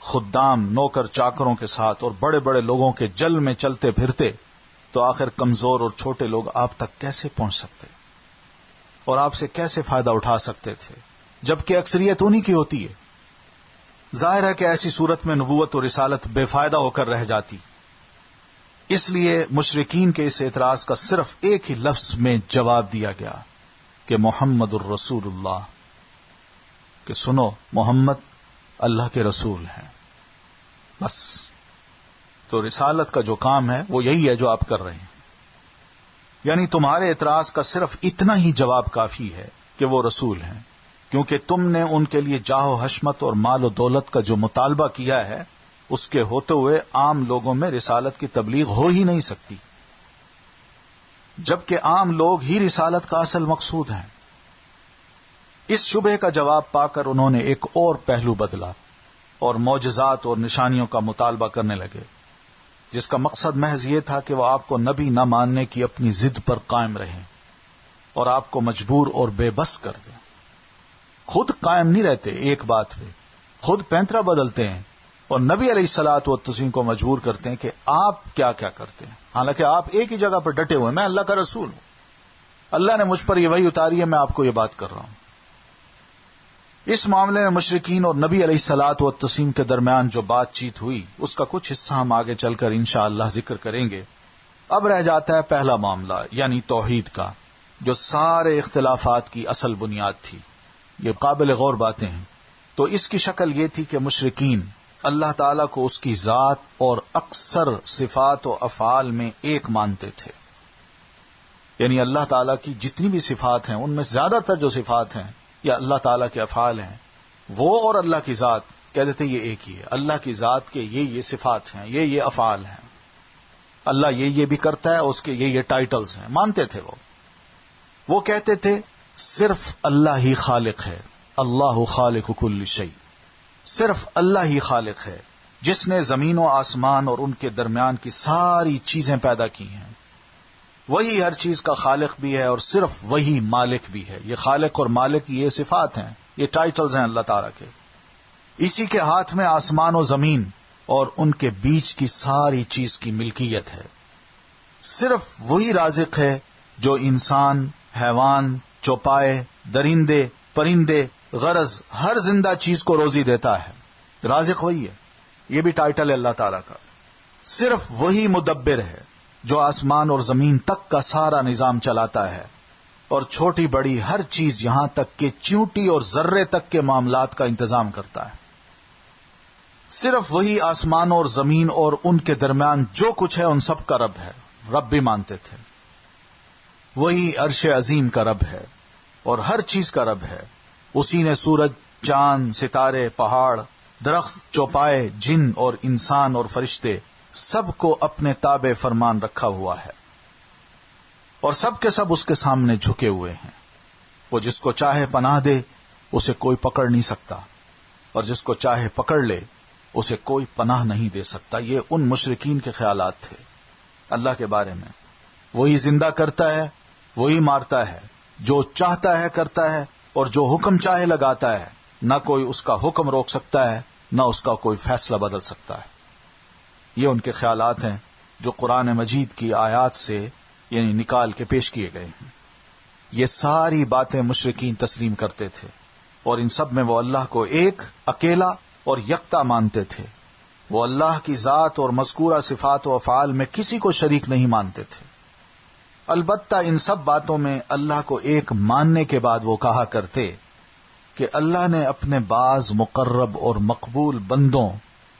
خدام نوکر چاکروں کے ساتھ اور بڑے بڑے لوگوں کے جل میں چلتے پھرتے تو آخر کمزور اور چھوٹے لوگ آپ تک کیسے پہنچ سکتے اور آپ سے کیسے فائدہ اٹھا سکتے تھے، جبکہ اکثریت انہی کی ہوتی ہے. ظاہر ہے کہ ایسی صورت میں نبوت اور رسالت بے فائدہ ہو کر رہ جاتی. اس لیے مشرکین کے اس اعتراض کا صرف ایک ہی لفظ میں جواب دیا گیا کہ محمد الرسول اللہ، کہ سنو محمد اللہ کے رسول ہیں. بس تو رسالت کا جو کام ہے وہ یہی ہے جو آپ کر رہے ہیں. یعنی تمہارے اعتراض کا صرف اتنا ہی جواب کافی ہے کہ وہ رسول ہیں، کیونکہ تم نے ان کے لیے جاہ و حشمت اور مال و دولت کا جو مطالبہ کیا ہے اس کے ہوتے ہوئے عام لوگوں میں رسالت کی تبلیغ ہو ہی نہیں سکتی، جبکہ عام لوگ ہی رسالت کا اصل مقصود ہیں. اس شبہ کا جواب پا کر انہوں نے ایک اور پہلو بدلا اور معجزات اور نشانیوں کا مطالبہ کرنے لگے، جس کا مقصد محض یہ تھا کہ وہ آپ کو نبی نہ ماننے کی اپنی ضد پر قائم رہیں اور آپ کو مجبور اور بے بس کر دیں. خود قائم نہیں رہتے ایک بات پہ، خود پینترا بدلتے ہیں اور نبی علیہ الصلوۃ والتسلیم کو مجبور کرتے ہیں کہ آپ کیا کیا کرتے ہیں، حالانکہ آپ ایک ہی جگہ پر ڈٹے ہوئے، میں اللہ کا رسول ہوں، اللہ نے مجھ پر یہ وحی اتاری ہے، میں آپ کو یہ بات کر رہا ہوں. اس معاملے میں مشرکین اور نبی علیہ الصلوۃ والتسلیم کے درمیان جو بات چیت ہوئی اس کا کچھ حصہ ہم آگے چل کر انشاءاللہ ذکر کریں گے. اب رہ جاتا ہے پہلا معاملہ، یعنی توحید کا، جو سارے اختلافات کی اصل بنیاد تھی. یہ قابل غور باتیں ہیں. تو اس کی شکل یہ تھی کہ مشرکین اللہ تعالیٰ کو اس کی ذات اور اکثر صفات و افعال میں ایک مانتے تھے. یعنی اللہ تعالیٰ کی جتنی بھی صفات ہیں ان میں زیادہ تر جو صفات ہیں یا اللہ تعالیٰ کے افعال ہیں، وہ اور اللہ کی ذات کہتے تھے یہ ایک ہی ہے. اللہ کی ذات کے یہ صفات ہیں، یہ افعال ہیں، اللہ یہ بھی کرتا ہے، اس کے یہ ٹائٹلز ہیں، مانتے تھے. وہ کہتے تھے صرف اللہ ہی خالق ہے، اللہ خالق کل شیء، صرف اللہ ہی خالق ہے جس نے زمین و آسمان اور ان کے درمیان کی ساری چیزیں پیدا کی ہیں. وہی ہر چیز کا خالق بھی ہے اور صرف وہی مالک بھی ہے. یہ خالق اور مالک یہ صفات ہیں، یہ ٹائٹلز ہیں اللہ تعالیٰ کے. اسی کے ہاتھ میں آسمان و زمین اور ان کے بیچ کی ساری چیز کی ملکیت ہے. صرف وہی رازق ہے جو انسان، حیوان، چوپائے، درندے، پرندے، غرض ہر زندہ چیز کو روزی دیتا ہے. رازق وہی ہے، یہ بھی ٹائٹل ہے اللہ تعالیٰ کا. صرف وہی مدبر ہے جو آسمان اور زمین تک کا سارا نظام چلاتا ہے اور چھوٹی بڑی ہر چیز یہاں تک کہ چیونٹی اور ذرے تک کے معاملات کا انتظام کرتا ہے. صرف وہی آسمان اور زمین اور ان کے درمیان جو کچھ ہے ان سب کا رب ہے. رب بھی مانتے تھے. وہی عرش عظیم کا رب ہے اور ہر چیز کا رب ہے. اسی نے سورج، چاند، ستارے، پہاڑ، درخت، چوپائے، جن اور انسان اور فرشتے سب کو اپنے تابع فرمان رکھا ہوا ہے اور سب کے سب اس کے سامنے جھکے ہوئے ہیں. وہ جس کو چاہے پناہ دے اسے کوئی پکڑ نہیں سکتا اور جس کو چاہے پکڑ لے اسے کوئی پناہ نہیں دے سکتا. یہ ان مشرکین کے خیالات تھے اللہ کے بارے میں. وہی زندہ کرتا ہے، وہی مارتا ہے، جو چاہتا ہے کرتا ہے اور جو حکم چاہے لگاتا ہے. نہ کوئی اس کا حکم روک سکتا ہے، نہ اس کا کوئی فیصلہ بدل سکتا ہے. یہ ان کے خیالات ہیں جو قرآن مجید کی آیات سے یعنی نکال کے پیش کیے گئے ہیں. یہ ساری باتیں مشرکین تسلیم کرتے تھے اور ان سب میں وہ اللہ کو ایک، اکیلا اور یکتا مانتے تھے. وہ اللہ کی ذات اور مذکورہ صفات و افعال میں کسی کو شریک نہیں مانتے تھے. البتہ ان سب باتوں میں اللہ کو ایک ماننے کے بعد وہ کہا کرتے کہ اللہ نے اپنے بعض مقرب اور مقبول بندوں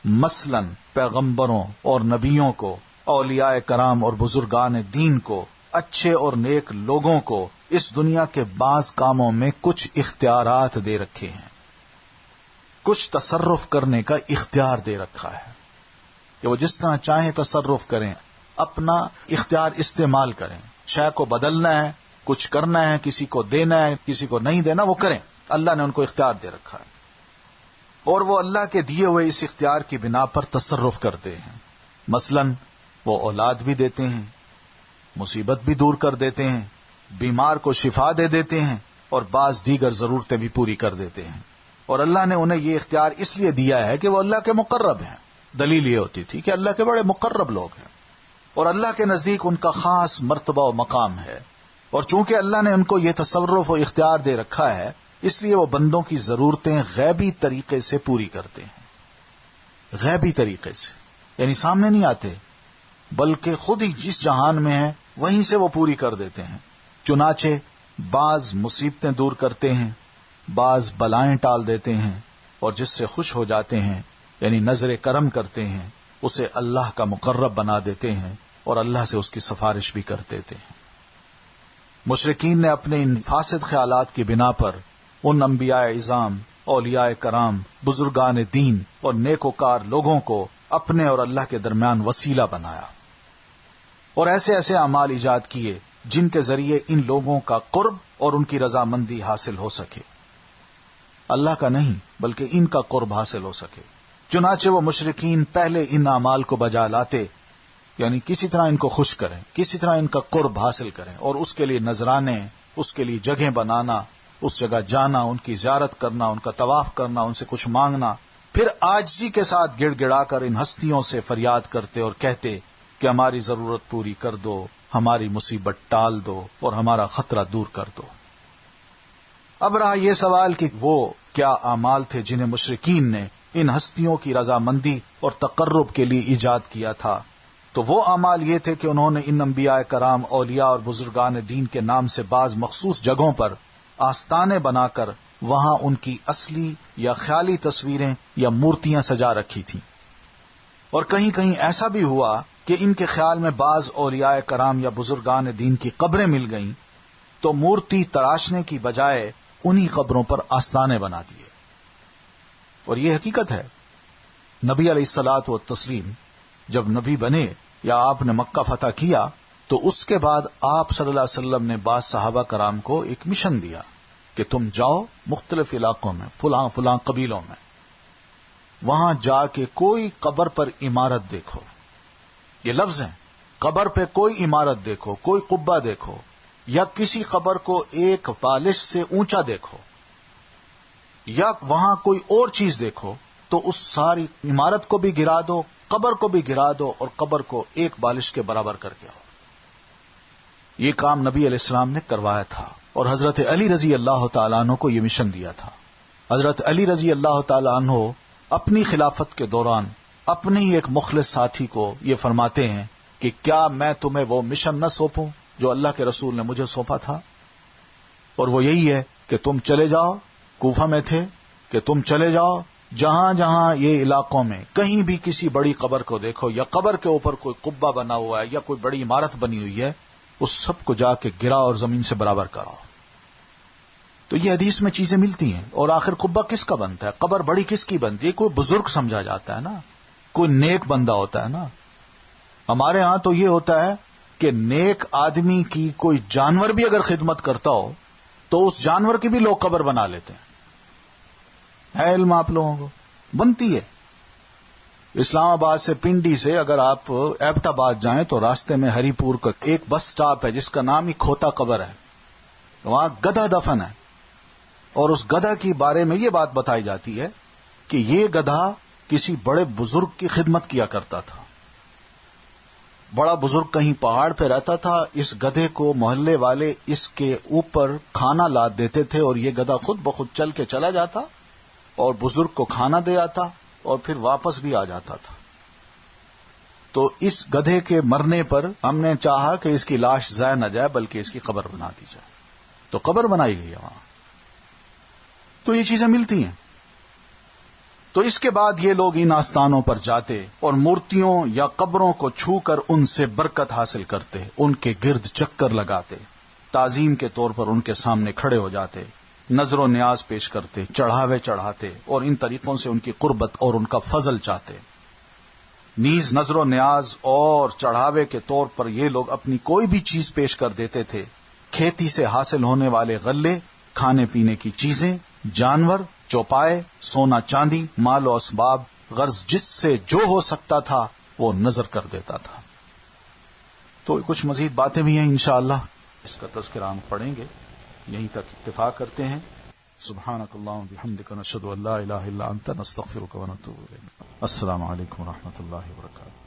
مثلاً پیغمبروں اور نبیوں کو، اولیاء کرام اور بزرگان دین کو، اچھے اور نیک لوگوں کو اس دنیا کے بعض کاموں میں کچھ اختیارات دے رکھے ہیں، کچھ تصرف کرنے کا اختیار دے رکھا ہے کہ وہ جس طرح چاہیں تصرف کریں، اپنا اختیار استعمال کریں. شے کو بدلنا ہے، کچھ کرنا ہے، کسی کو دینا ہے، کسی کو نہیں دینا، وہ کریں. اللہ نے ان کو اختیار دے رکھا ہے اور وہ اللہ کے دیے ہوئے اس اختیار کی بنا پر تصرف کرتے ہیں. مثلاً وہ اولاد بھی دیتے ہیں، مصیبت بھی دور کر دیتے ہیں، بیمار کو شفا دے دیتے ہیں اور بعض دیگر ضرورتیں بھی پوری کر دیتے ہیں. اور اللہ نے انہیں یہ اختیار اس لیے دیا ہے کہ وہ اللہ کے مقرب ہیں. دلیل یہ ہوتی تھی کہ اللہ کے بڑے مقرب لوگ ہیں اور اللہ کے نزدیک ان کا خاص مرتبہ و مقام ہے. اور چونکہ اللہ نے ان کو یہ تصرف و اختیار دے رکھا ہے، اس لیے وہ بندوں کی ضرورتیں غیبی طریقے سے پوری کرتے ہیں. غیبی طریقے سے یعنی سامنے نہیں آتے، بلکہ خود ہی جس جہان میں ہے وہیں سے وہ پوری کر دیتے ہیں. چنانچہ بعض مصیبتیں دور کرتے ہیں، بعض بلائیں ٹال دیتے ہیں، اور جس سے خوش ہو جاتے ہیں یعنی نظر کرم کرتے ہیں، اسے اللہ کا مقرب بنا دیتے ہیں اور اللہ سے اس کی سفارش بھی کر دیتے ہیں. مشرکین نے اپنے ان فاسد خیالات کی بنا پر ان انبیاء اعظام، اولیاء کرام، بزرگان دین اور نیکوکار لوگوں کو اپنے اور اللہ کے درمیان وسیلہ بنایا اور ایسے ایسے اعمال ایجاد کیے جن کے ذریعے ان لوگوں کا قرب اور ان کی رضامندی حاصل ہو سکے. اللہ کا نہیں بلکہ ان کا قرب حاصل ہو سکے. چنانچہ وہ مشرکین پہلے ان اعمال کو بجا لاتے، یعنی کسی طرح ان کو خوش کریں، کسی طرح ان کا قرب حاصل کریں، اور اس کے لیے نذرانے، اس کے لیے جگہیں بنانا، اس جگہ جانا، ان کی زیارت کرنا، ان کا طواف کرنا، ان سے کچھ مانگنا. پھر عاجزی کے ساتھ گڑ گڑا کر ان ہستیوں سے فریاد کرتے اور کہتے کہ ہماری ضرورت پوری کر دو، ہماری مصیبت ٹال دو اور ہمارا خطرہ دور کر دو. اب رہا یہ سوال کہ وہ کیا اعمال تھے جنہیں مشرکین نے ان ہستیوں کی رضامندی اور تقرب کے لیے ایجاد کیا تھا. تو وہ اعمال یہ تھے کہ انہوں نے ان انبیاء کرام، اولیاء اور بزرگان دین کے نام سے بعض مخصوص جگہوں پر آستانے بنا کر وہاں ان کی اصلی یا خیالی تصویریں یا مورتیاں سجا رکھی تھیں. اور کہیں کہیں ایسا بھی ہوا کہ ان کے خیال میں بعض اولیاء کرام یا بزرگان دین کی قبریں مل گئیں تو مورتی تراشنے کی بجائے انہی قبروں پر آستانے بنا دیے. اور یہ حقیقت ہے. نبی علیہ الصلاۃ والتسلیم جب نبی بنے یا آپ نے مکہ فتح کیا تو اس کے بعد آپ صلی اللہ علیہ وسلم نے بعض صحابہ کرام کو ایک مشن دیا کہ تم جاؤ مختلف علاقوں میں، فلاں فلاں قبیلوں میں، وہاں جا کے کوئی قبر پر عمارت دیکھو. یہ لفظ ہیں، قبر پہ کوئی عمارت دیکھو، کوئی قبہ دیکھو، یا کسی قبر کو ایک بالش سے اونچا دیکھو، یا وہاں کوئی اور چیز دیکھو تو اس ساری عمارت کو بھی گرا دو، قبر کو بھی گرا دو اور قبر کو ایک بالش کے برابر کر کے آؤ. یہ کام نبی علیہ السلام نے کروایا تھا اور حضرت علی رضی اللہ تعالیٰ عنہ کو یہ مشن دیا تھا. حضرت علی رضی اللہ تعالیٰ عنہ اپنی خلافت کے دوران اپنے ہی ایک مخلص ساتھی کو یہ فرماتے ہیں کہ کیا میں تمہیں وہ مشن نہ سونپوں جو اللہ کے رسول نے مجھے سونپا تھا؟ اور وہ یہی ہے کہ تم چلے جاؤ، کوفہ میں تھے، کہ تم چلے جاؤ جہاں جہاں یہ علاقوں میں کہیں بھی کسی بڑی قبر کو دیکھو یا قبر کے اوپر کوئی قبہ بنا ہوا ہے یا کوئی بڑی عمارت بنی ہوئی ہے، اس سب کو جا کے گرا اور زمین سے برابر کراؤ. تو یہ حدیث میں چیزیں ملتی ہیں. اور آخر قبہ کس کا بنتا ہے؟ قبر بڑی کس کی بنتی ہے؟ کوئی بزرگ سمجھا جاتا ہے نا، کوئی نیک بندہ ہوتا ہے نا. ہمارے ہاں تو یہ ہوتا ہے کہ نیک آدمی کی کوئی جانور بھی اگر خدمت کرتا ہو تو اس جانور کی بھی لوگ قبر بنا لیتے ہیں. ہے علم آپ لوگوں کو؟ بنتی ہے. اسلام آباد سے پنڈی سے اگر آپ ایبٹ آباد جائیں تو راستے میں ہری پور کا ایک بس سٹاپ ہے جس کا نام ہی کھوتا قبر ہے. وہاں گدھا دفن ہے اور اس گدھا کی بارے میں یہ بات بتائی جاتی ہے کہ یہ گدھا کسی بڑے بزرگ کی خدمت کیا کرتا تھا. بڑا بزرگ کہیں پہاڑ پہ رہتا تھا، اس گدھے کو محلے والے اس کے اوپر کھانا لاد دیتے تھے اور یہ گدھا خود بخود چل کے چلا جاتا اور بزرگ کو کھانا دے آتا اور پھر واپس بھی آ جاتا تھا. تو اس گدھے کے مرنے پر ہم نے چاہا کہ اس کی لاش ضائع نہ جائے بلکہ اس کی قبر بنا دی جائے، تو قبر بنائی گئی ہے وہاں. تو یہ چیزیں ملتی ہیں. تو اس کے بعد یہ لوگ ان آستانوں پر جاتے اور مورتیوں یا قبروں کو چھو کر ان سے برکت حاصل کرتے، ان کے گرد چکر لگاتے، تعظیم کے طور پر ان کے سامنے کھڑے ہو جاتے، نظر و نیاز پیش کرتے، چڑھاوے چڑھاتے اور ان طریقوں سے ان کی قربت اور ان کا فضل چاہتے. نیز نظر و نیاز اور چڑھاوے کے طور پر یہ لوگ اپنی کوئی بھی چیز پیش کر دیتے تھے، کھیتی سے حاصل ہونے والے غلے، کھانے پینے کی چیزیں، جانور، چوپائے، سونا چاندی، مال و اسباب، غرض جس سے جو ہو سکتا تھا وہ نظر کر دیتا تھا. تو کچھ مزید باتیں بھی ہیں انشاءاللہ، اس کا تذکرہ ہم پڑھیں گے. یہیں تک اکتفا کرتے ہیں. سبحانک اللہم بحمدک نشہد ان لا الہ الا انت نستغفرک ونتوب الیک. السلام علیکم ورحمۃ اللہ وبرکاتہ.